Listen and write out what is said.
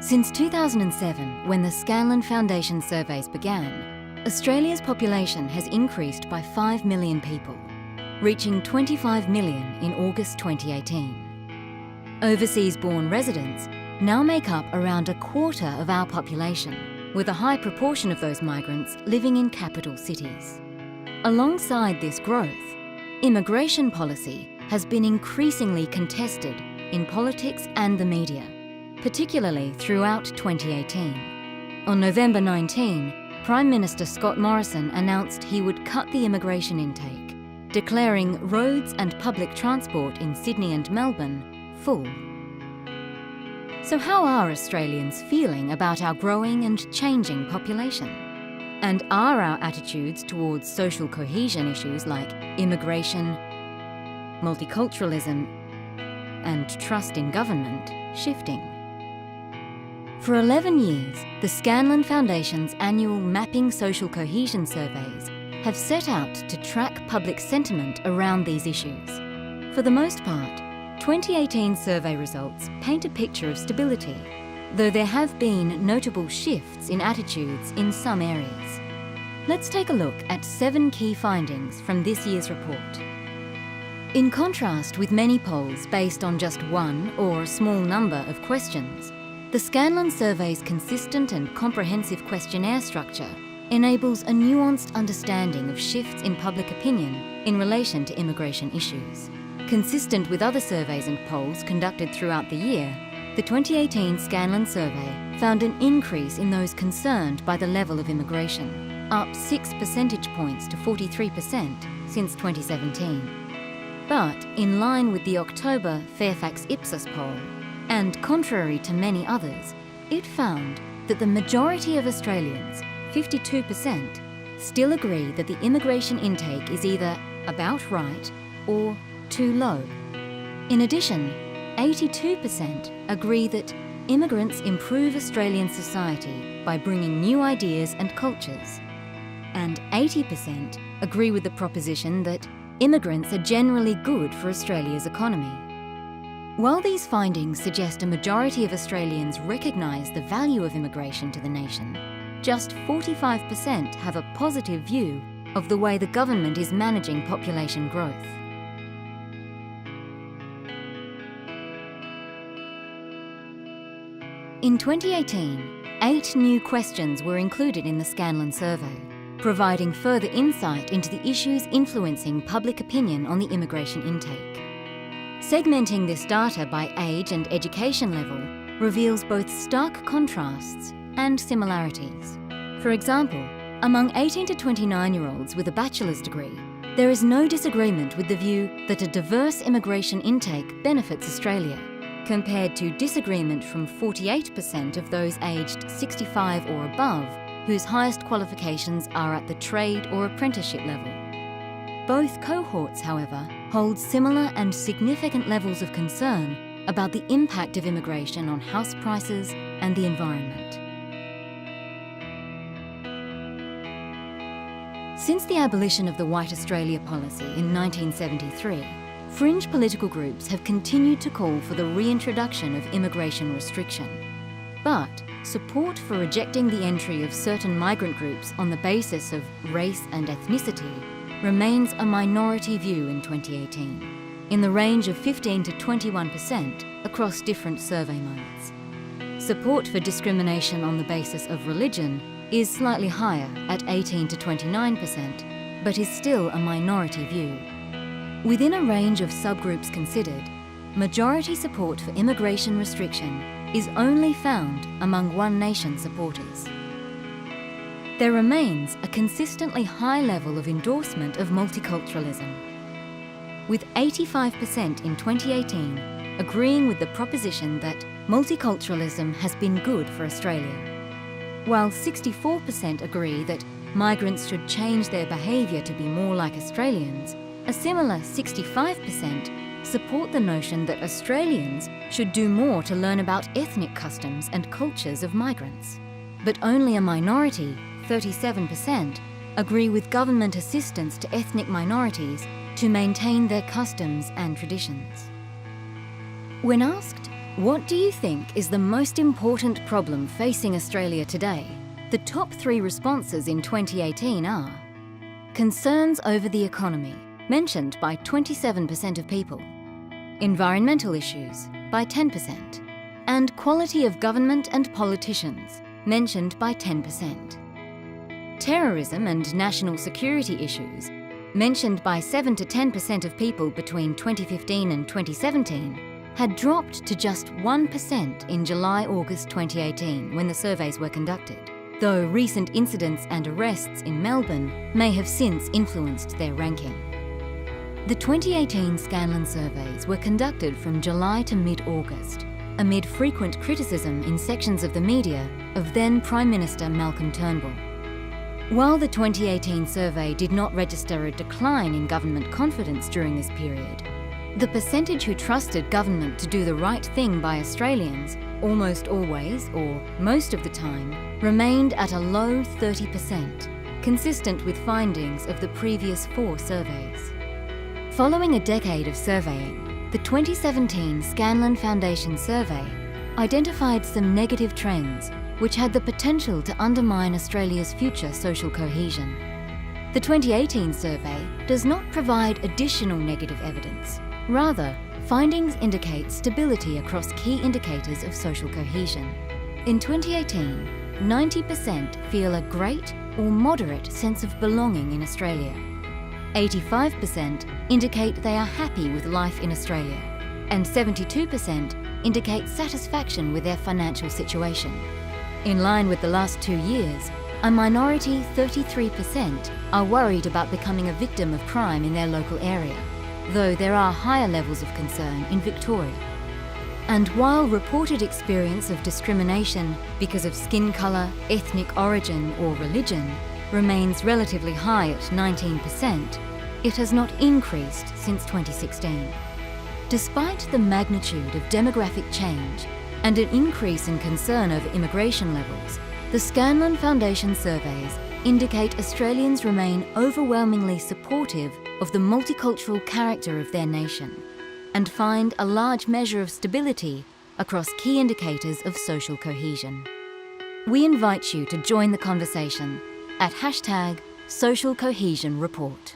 Since 2007, when the Scanlon Foundation surveys began, Australia's population has increased by 5 million people, reaching 25 million in August 2018. Overseas-born residents now make up around a quarter of our population, with a high proportion of those migrants living in capital cities. Alongside this growth, immigration policy has been increasingly contested in politics and the media, particularly throughout 2018. On November 19, Prime Minister Scott Morrison announced he would cut the immigration intake, declaring roads and public transport in Sydney and Melbourne full. So how are Australians feeling about our growing and changing population? And are our attitudes towards social cohesion issues like immigration, multiculturalism, and trust in government shifting? For 11 years, the Scanlon Foundation's annual Mapping Social Cohesion surveys have set out to track public sentiment around these issues. For the most part, 2018 survey results paint a picture of stability, though there have been notable shifts in attitudes in some areas. Let's take a look at 7 key findings from this year's report. In contrast with many polls based on just one or a small number of questions, the Scanlon survey's consistent and comprehensive questionnaire structure enables a nuanced understanding of shifts in public opinion in relation to immigration issues. Consistent with other surveys and polls conducted throughout the year, the 2018 Scanlon survey found an increase in those concerned by the level of immigration, up 6 percentage points to 43% since 2017. But in line with the October Fairfax Ipsos poll, and contrary to many others, it found that the majority of Australians, 52%, still agree that the immigration intake is either about right or too low. In addition, 82% agree that immigrants improve Australian society by bringing new ideas and cultures, and 80% agree with the proposition that immigrants are generally good for Australia's economy. While these findings suggest a majority of Australians recognise the value of immigration to the nation, just 45% have a positive view of the way the government is managing population growth. In 2018, 8 new questions were included in the Scanlon survey, providing further insight into the issues influencing public opinion on the immigration intake. Segmenting this data by age and education level reveals both stark contrasts and similarities. For example, among 18 to 29-year-olds with a bachelor's degree, there is no disagreement with the view that a diverse immigration intake benefits Australia, compared to disagreement from 48% of those aged 65 or above, whose highest qualifications are at the trade or apprenticeship level. Both cohorts, however, hold similar and significant levels of concern about the impact of immigration on house prices and the environment. Since the abolition of the White Australia policy in 1973, fringe political groups have continued to call for the reintroduction of immigration restriction. But support for rejecting the entry of certain migrant groups on the basis of race and ethnicity remains a minority view in 2018, in the range of 15 to 21% across different survey modes. Support for discrimination on the basis of religion is slightly higher at 18 to 29%, but is still a minority view. Within a range of subgroups considered, majority support for immigration restriction is only found among One Nation supporters. There remains a consistently high level of endorsement of multiculturalism, with 85% in 2018 agreeing with the proposition that multiculturalism has been good for Australia, while 64% agree that migrants should change their behaviour to be more like Australians. A similar 65% support the notion that Australians should do more to learn about ethnic customs and cultures of migrants. But only a minority, 37%, agree with government assistance to ethnic minorities to maintain their customs and traditions. When asked, What do you think is the most important problem facing Australia today? The top 3 responses in 2018 are concerns over the economy, mentioned by 27% of people, environmental issues by 10%, and quality of government and politicians, mentioned by 10%. Terrorism and national security issues, mentioned by 7 to 10% of people between 2015 and 2017, had dropped to just 1% in July-August 2018 when the surveys were conducted, though recent incidents and arrests in Melbourne may have since influenced their ranking. The 2018 Scanlon surveys were conducted from July to mid-August, amid frequent criticism in sections of the media of then Prime Minister Malcolm Turnbull. While the 2018 survey did not register a decline in government confidence during this period, the percentage who trusted government to do the right thing by Australians almost always, or most of the time, remained at a low 30%, consistent with findings of the previous 4 surveys. Following a decade of surveying, the 2017 Scanlon Foundation survey identified some negative trends which had the potential to undermine Australia's future social cohesion. The 2018 survey does not provide additional negative evidence. Rather, findings indicate stability across key indicators of social cohesion. In 2018, 90% feel a great or moderate sense of belonging in Australia. 85% indicate they are happy with life in Australia, and 72% indicate satisfaction with their financial situation. In line with the last 2 years, a minority 33% are worried about becoming a victim of crime in their local area, though there are higher levels of concern in Victoria. And while reported experience of discrimination because of skin colour, ethnic origin or religion remains relatively high at 19%, it has not increased since 2016. Despite the magnitude of demographic change and an increase in concern over immigration levels, the Scanlon Foundation surveys indicate Australians remain overwhelmingly supportive of the multicultural character of their nation and find a large measure of stability across key indicators of social cohesion. We invite you to join the conversation at #SocialCohesionReport.